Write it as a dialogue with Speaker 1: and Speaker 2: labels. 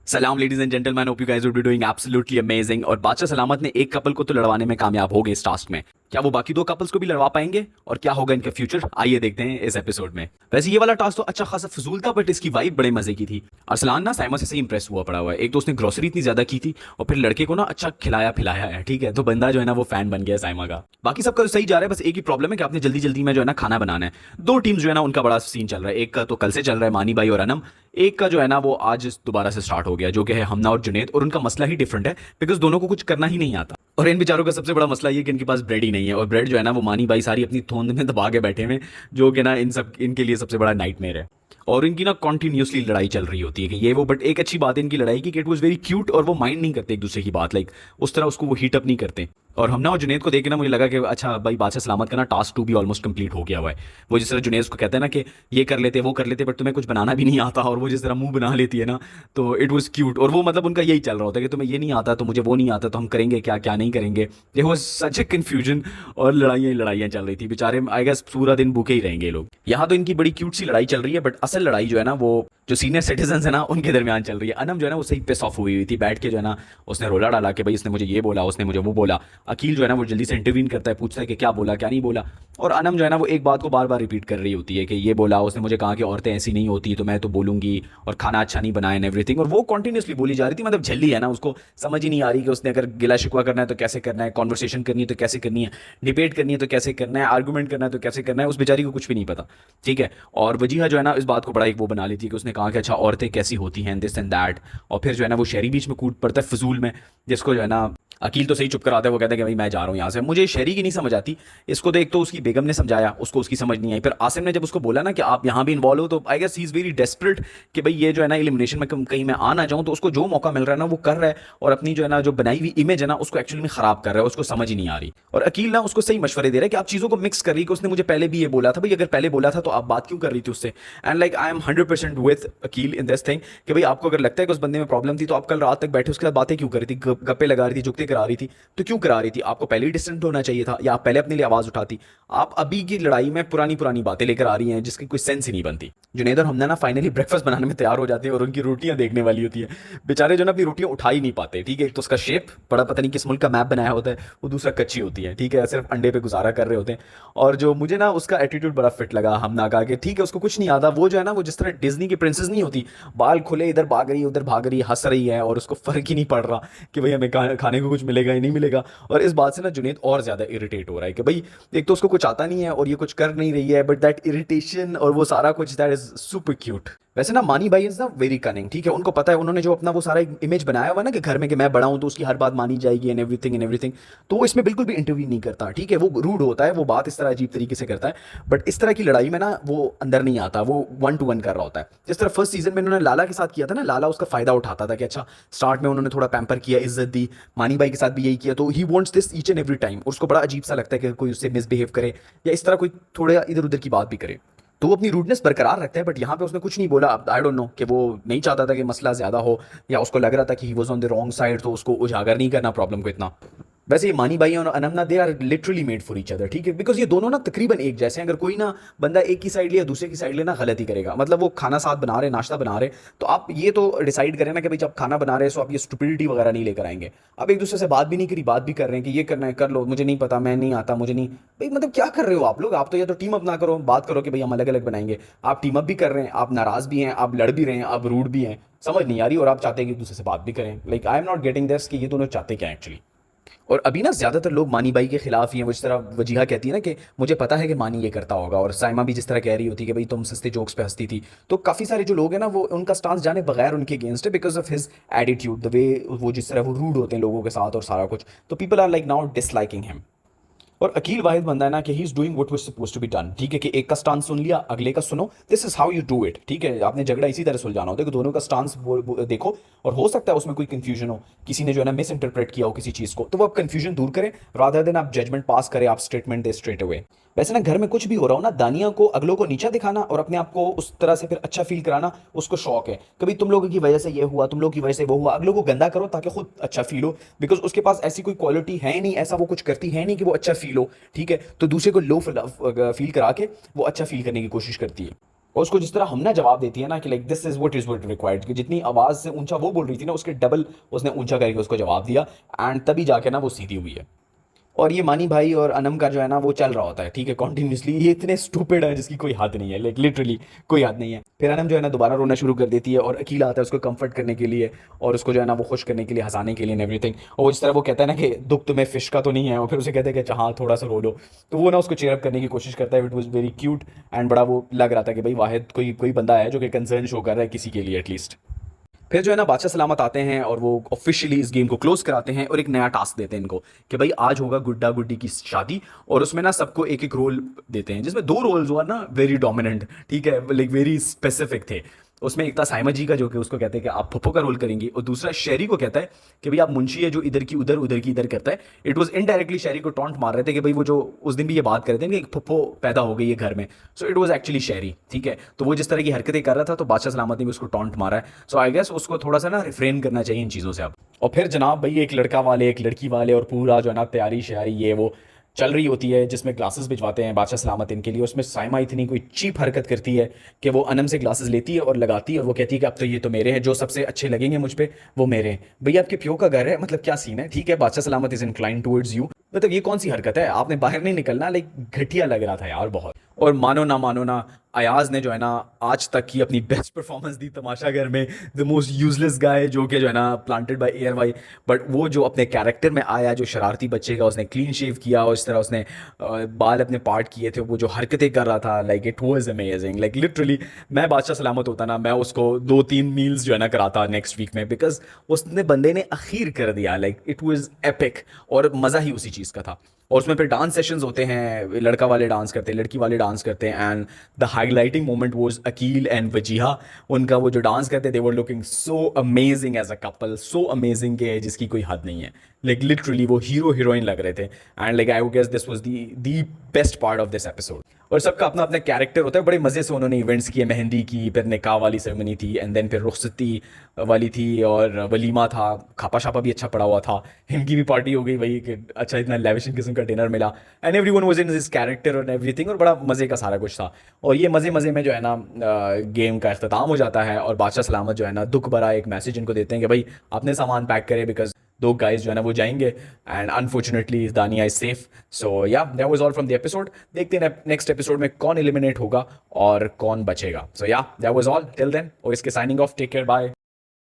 Speaker 1: सलाम ladies and gentleman, hope you guys would be doing absolutely amazing. और बादशाह सलामत ने एक कपल को तो लड़वाने में कामयाब हो गए इस टास्क में। क्या वो बाकी दो कपल्स को भी लड़वा पाएंगे और क्या होगा इनका फ्यूचर, आइए देखते हैं इस एपिसोड में। वैसे ये वाला टास्क तो अच्छा खासा फजूल था, बट इसकी वाइब बड़े मजे की थी। अरसलान ना साइमा से सही इंप्रेस हुआ पड़ा हुआ है। एक तो उसने ग्रोसरी इतनी ज्यादा की थी और फिर लड़के को ना अच्छा खिलाया पिलाया है, ठीक है। तो बंदा जो है ना वो फैन बन गया है साइमा का। बाकी सबका तो सही जा रहा है, बस एक ही प्रॉब्लम है कि आपने जल्दी जल्दी में जो है ना खाना बनाना है। दो टीम्स जो है ना उनका बड़ा सीन चल रहा है। एक का तो कल से चल रहा है, मानी भाई और अनम। एक का जो है ना वो आज दोबारा से स्टार्ट हो गया, जो कि है हमना और जुनेद। और उनका मसला ही डिफरेंट है, बिकॉज दोनों को कुछ करना ही नहीं आता। और इन बेचारों का सबसे बड़ा मसला ये कि इनके पास ब्रेड ही नहीं है। और ब्रेड जो है ना वो मानी भाई सारी अपनी थोंद में दबा के बैठे हुए, जो कि ना इनके लिए सबसे बड़ा नाइटमेयर है। और इनकी ना कॉन्टिन्यूसली लड़ाई चल रही होती है कि ये वो। बट एक अच्छी बात है इनकी लड़ाई की कि इट वॉज वेरी क्यूट, और वो माइंड नहीं करते एक दूसरे की बात, लाइक उस तरह उसको वो हीट अप नहीं करते। और हमना और जुनेद को देख के ना मुझे लगा कि अच्छा भाई, बादशाह सलामत का ना टास्क 2 भी ऑलमोस्ट कंप्लीट हो गया हुआ है। वो जिस तरह जुनेद को कहते हैं ना कि ये कर लेते वो कर लेते, बट तुम्हें कुछ बनाना भी नहीं आता, और वो जिस तरह मुंह बना लेती है ना, तो इट वॉज क्यूट। और वो मतलब उनका यही चल रहा होता है कि तुम्हें ये नहीं आता तो मुझे वो नहीं आता, तो हम करेंगे क्या क्या नहीं करेंगे। ये वॉज सच ए कन्फ्यूजन। और लड़ाइयाँ लड़ाइयाँ चल रही थी बेचारे, आई गेस पूरा दिन भूखे ही रहेंगे लोग। यहाँ तो इनकी बड़ी क्यूट सी लड़ाई चल रही है, बट असल लड़ाई जो है ना वो जो सीनियर सिटीजन है ना उनके दरमियान चल रही है। अनम जो है ना वो सही पिस ऑफ हुई थी बैठ के, जो है ना उसने रोला डाला कि भाई इसने मुझे ये बोला, उसने मुझे वो बोला। अकील जो है ना वो जल्दी से इंटरवीन करता है, पूछता है कि क्या बोला क्या नहीं बोला। और अनम जो है ना वो एक बात को बार बार रिपीट कर रही होती है कि ये बोला, उसने मुझे कहा कि औरतें ऐसी नहीं होती तो मैं तो बोलूंगी, और खाना अच्छा नहीं बनाया एंड एवरीथिंग। और वो कॉन्टिन्यूसली बोली जा रही थी, मतलब झल्ली है ना, उसको समझ ही नहीं आ रही कि उसने अगर गिला शिकवा करना है तो कैसे करना है, कॉन्वर्सेशन करनी है तो कैसे करनी है, डिबेट करनी है तो कैसे करना है, आर्गूमेंट करना है तो कैसे करना है। उस बेचारी को कुछ भी नहीं पता, ठीक है। और वजीहा जो है ना इस बात को बड़ा एक वो बना ली थी कि उसने कहा कि अच्छा औरतें कैसी होती हैं, दिस एंड दैट। और फिर जो है ना वो शहरी बीच में कूद पड़ता है फजूल में, जिसको जो है ना अकील तो सही चुप कराता है। वो कहता है कि भाई मैं जा रहा हूँ यहाँ से। मुझे शहरी की नहीं समझ आती। इसको तो एक तो उसकी बेगम ने समझाया, उसको उसकी समझ नहीं आई। फिर आसिम ने जब उसको बोला ना कि आप यहाँ भी इन्वॉल्व हो, तो I guess he is very desperate कि भाई ये जो है ना एलिमिनेशन में कहीं मैं आ ना जाऊँ। तो उसको जो मौका मिल रहा है ना वो कर रहा है, और अपनी जो है ना जो बनाई हुई इमेज है ना उसको एक्चुअली में खराब कर रहा है, उसको समझ ही नहीं आ रही। और अकील ना उसको सही मशवरे दे रहा है कि आप चीज़ों को मिक्स कर रही है कि उसने मुझे पहले भी ये बोला था। भाई अगर पहले बोला था तो आप बात क्यों कर रही थी उससे। And like I am 100% with Akeel in this thing कि भाई आपको अगर लगता है कि उस बंदे में प्रॉब्लम थी तो आप कल रात तक बैठे उसके साथ बातें क्यों कर रही थी, गप्पे लगा रही थी, जुगते करा रही थी। तो क्यों करा रही थी? आपको पहले ही डिस्टेंट होना चाहिए था, या आप पहले अपने लिए आवाज उठाती। आप अभी की लड़ाई में पुरानी पुरानी बातें लेकर आ रही हैं जिसकी कोई सेंस ही नहीं बनती। जुनैद और हमने ना फाइनली ब्रेकफास्ट बनाने में तैयार हो जाते हैं, और उनकी रोटियां देखने वाली होती है। बेचारे जो ना अपनी रोटियां उठा ही नहीं पाते, ठीक है। एक तो उसका शेप बड़ा पता नहीं किस मुल्क का मैप बनाया होता है, वो दूसरा कच्ची होती है, ठीक है, सिर्फ अंडे पे गुजारा कर रहे होते हैं। और जो मुझे ना उसका एटीट्यूड बड़ा फिट लगा हमना का, कि ठीक है उसको कुछ नहीं आता। वो जो है ना वो जिस तरह डिज्नी की प्रिंसेस नहीं होती, बाल खुले इधर भाग रही है उधर भाग रही है, हंस रही है, और उसको फर्क ही नहीं पड़ रहा कि भाई हमें खाने को कुछ मिलेगा या नहीं मिलेगा। और इस बात से ना जुनेद और ज्यादा इरिटेट हो रहा है कि भाई एक तो उसको कुछ आता नहीं है और ये कुछ कर नहीं रही है, बट दैट इरिटेशन और वो सारा कुछ दैट इज सुपर क्यूट। वैसे ना मानी भाई इज ना वेरी कनिंग, ठीक है। उनको पता है, उन्होंने जो अपना वो सारा इमेज बनाया हुआ ना कि घर में कि मैं बड़ा हूं तो उसकी हर बात मानी जाएगी एंड एवरीथिंग। तो वो इसमें बिल्कुल भी इंटरव्यू नहीं करता, ठीक है। वो रूड होता है, वो बात इस तरह अजीब तरीके से करता है, बट इस तरह की लड़ाई में ना वो अंदर नहीं आता, वो 1-to-1 कर रहा होता है। जिस तरह फर्स्ट सीजन में उन्होंने लाला के साथ किया था ना, लाला उसका फायदा उठाता था कि अच्छा स्टार्ट में उन्होंने थोड़ा पैम्पर किया, इज्जत दी। मानी भाई के साथ भी यही किया, तो he wants this each and every time. उसको बड़ा अजीब सा लगता है कि कोई उससे मिसबिहेव करे या इस तरह कोई थोड़ा इधर उधर की बात भी करे, तो वो अपनी रूडनेस बरकरार रखता है। बट यहाँ पे उसने कुछ नहीं बोला। आई डोंट नो कि वो नहीं चाहता था कि मसला ज्यादा हो, या उसको लग रहा था कि he was on the wrong side, तो उसको उजागर नहीं करना प्रॉब्लम को इतना। वैसे ये मानी भाई और अनमना they are literally made for each other, ठीक है। बिकॉज ये दोनों ना तकरीबन एक जैसे हैं। अगर कोई ना बंदा एक की साइड ले या दूसरे की साइड लेना गलती करेगा। मतलब वो खाना साथ बना रहे, नाश्ता बना रहे, तो आप ये तो डिसाइड करें ना कि भाई जब खाना बना रहे सो आप ये स्टुपिडिटी वगैरह नहीं लेकर आएंगे। आप एक दूसरे से बात भी नहीं करी, बात भी कर रहे हैं कि ये करना है कर लो, मुझे नहीं पता, मैं नहीं आता, मुझे नहीं। भाई मतलब क्या कर रहे हो आप लोग? आप तो या तो टीम अप ना करो, बात करो कि भाई हम अलग अलग बनाएंगे। आप टीम अप भी कर रहे हैं, आप नाराज भी हैं, आप लड़ भी रहे हैं, आप रूड भी हैं, समझ नहीं आ रही, और आप चाहते हैं कि एक दूसरे से बात भी करें। Like I am not getting this कि ये दोनों चाहते क्या एक्चुअली। और अभी ना ज्यादातर लोग मानी बाई के खिलाफ ही हैं। वो जिस तरह वजीहा कहती है ना कि मुझे पता है कि मानी ये करता होगा, और साइमा भी जिस तरह कह रही होती है कि भाई तुम सस्ते जोक्स पे हंसती थी। तो काफी सारे जो लोग हैं ना वो उनका स्टांस जाने बगैर उनके अगेंस्ट है, because of his attitude, the way वो जिस तरह वो रूड होते हैं लोगों के साथ और सारा कुछ। तो people are like now disliking him. और अकील वाहिद बंदा है ना कि he is doing what was supposed to be done, ठीक है। कि एक का स्टांस सुन लिया, अगले का सुनो, this is how you do it, ठीक है। आपने झगड़ा इसी तरह सुलझाना होता है कि दोनों का स्टांस देखो, और हो सकता है उसमें कोई कंफ्यूजन हो, किसी ने जो है ना मिस इंटरप्रेट किया हो किसी चीज को, तो वो आप कंफ्यूजन दूर करें, रादर देन आप जजमेंट पास करें, आप स्टेटमेंट दे स्ट्रेट अवे। वैसे ना घर में कुछ भी हो रहा हो ना, दानिया को अगलों को नीचा दिखाना और अपने आप को उस तरह से फिर अच्छा फील कराना उसको शौक है। कभी तुम लोगों की वजह से ये हुआ, तुम लोगों की वजह से वो हुआ, अगलों को गंदा करो ताकि खुद अच्छा फील हो। बिकॉज उसके पास ऐसी कोई क्वालिटी है ही नहीं, ऐसा वो कुछ करती है नहीं कि वो अच्छा फील हो, ठीक है। तो दूसरे को लो फील करा के वो अच्छा फील करने की कोशिश करती है। और उसको जिस तरह हमने जवाब देती है ना कि like this is what required, कि जितनी आवाज़ से ऊंचा वो बोल रही थी ना उसके डबल उसने ऊंचा करके उसको जवाब दिया, एंड तभी जाके ना वो सीधी हुई है। और ये मानी भाई और अनम का जो है ना वो चल रहा होता है, ठीक है, कॉन्टिन्यूसली। ये इतने स्टूपिड है जिसकी कोई हद नहीं है, लाइक लिटरली कोई हद नहीं है। फिर अनम जो है ना दोबारा रोना शुरू कर देती है और अकील आता है उसको कंफर्ट करने के लिए और उसको जो है ना वो खुश करने के लिए, हंसाने के लिए एंड एवरीथिंग। और वो जिस तरह वो कहता है ना कि दुख तुम्हें फिश का तो नहीं है, और फिर उसे कहते हैं कि हाँ थोड़ा सा रो लो, तो वो ना उसको चेयरअप करने की कोशिश करता है। It was very cute and बड़ा वो लग रहा था कि भाई वाहिद कोई कोई बंदा है जो कि कंसर्न शो कर रहा है किसी के लिए एटलीस्ट। फिर जो है ना बादशाह सलामत आते हैं और वो ऑफिशियली इस गेम को क्लोज कराते हैं और एक नया टास्क देते हैं इनको कि भाई आज होगा गुड्डा गुड्डी की शादी, और उसमें ना सबको एक एक रोल देते हैं, जिसमें दो रोल्स हुआ ना वेरी डोमिनेंट, ठीक है, लाइक वेरी स्पेसिफिक थे। उसमें एक था साइमा जी का जो कि उसको कहते हैं कि आप पप्पो का रोल करेंगे, और दूसरा शेरी को कहता है कि भाई आप मुंशी है जो इधर की उधर उधर की इधर करता है। इट वॉज इनडायरेक्टली शेरी को टॉन्ट मार रहे थे कि भाई वो जो उस दिन भी ये बात कर रहे थे कि एक पप्पो पैदा हो गई है घर में, सो इट वॉज एक्चुअली शेरी, ठीक है। तो वो जिस तरह की हरकतें कर रहा था तो बादशाह सलामत ने भी उसको टॉन्ट मारा है। सो आई गेस उसको थोड़ा सा ना रिफ्रेन करना चाहिए इन चीज़ों से अब। और फिर जनाब भाई एक लड़का वाले एक लड़की वाले और पूरा जो है ना तैयारी श्यारी ये वो चल रही होती है, जिसमें ग्लासेस भिजवाते हैं बादशाह सलामत इनके लिए। उसमें साइमा इतनी कोई चीप हरकत करती है कि वो अनम से ग्लासेस लेती है और लगाती है और वो कहती है कि अब तो ये तो मेरे हैं, जो सबसे अच्छे लगेंगे मुझ पे वो मेरे हैं। भैया आपके प्यो का घर है, मतलब क्या सीन है, ठीक है, बादशाह सलामत इज इंक्लाइन टूवर्ड्स यू, मतलब ये कौन सी हरकत है, आपने बाहर नहीं निकलना, लाइक घटिया लग रहा था यार बहुत। और मानो ना अयाज ने जो है ना आज तक की अपनी बेस्ट परफॉर्मेंस दी तमाशा घर में, द मोस्ट यूजलेस गाय जो कि जो है ना planted by air Y, but वो जो अपने कैरेक्टर में आया, जो शरारती बच्चे का उसने क्लीन शेव किया और इस तरह उसने बाल अपने पार्ट किए थे, वो जो हरकतें कर रहा था, like it was amazing, like literally मैं बादशाह सलामत होता ना मैं उसको 2-3 मील्स जो है ना कराता नेक्स्ट वीक में, बिकॉज उसने बंदे ने अखीर कर दिया, लाइक इट वाज एपिक, और मज़ा ही उसी चीज़ का था। और उसमें फिर डांस सेशंस होते हैं, लड़का वाले डांस करते हैं लड़की वाले डांस करते हैं, and the highlighting moment was Akeel and Wajiha. उनका वो जो डांस करते they were looking so amazing as a couple, so amazing के जिसकी कोई हद नहीं है, लाइक लिटरली वो हीरो हीरोइन लग रहे थे। And like I would guess this was the best part of this episode. और सबका अपना अपना कैरेक्टर होता है, बड़े मज़े से उन्होंने इवेंट्स किए, मेहंदी की, फिर निकाह वाली सेरेमनी थी, एंड देन फिर रुखसती वाली थी, और वलीमा था, खापा शापा भी अच्छा पड़ा हुआ था, इनकी भी पार्टी हो गई वही कि अच्छा इतना लेविश किस्म का डिनर मिला, and everyone was in this character और एवरीथिंग, और बड़ा मज़े का सारा कुछ था। और ये मज़े मज़े में जो है ना गेम का अख्ताम हो जाता है, और बादशाह सलामत जो है ना दुख भरा एक मैसेज इनको देते हैं कि भाई अपने सामान पैक करें, बिकॉज दो गाइस जो है ना वो जाएंगे, एंड अनफॉर्चुनेटली दानिया is safe. So yeah that was all from the episode. देखते हैं नेक्स्ट एपिसोड में कौन एलिमिनेट होगा और कौन बचेगा। So yeah that was all till then, और इसके signing off, take care, bye.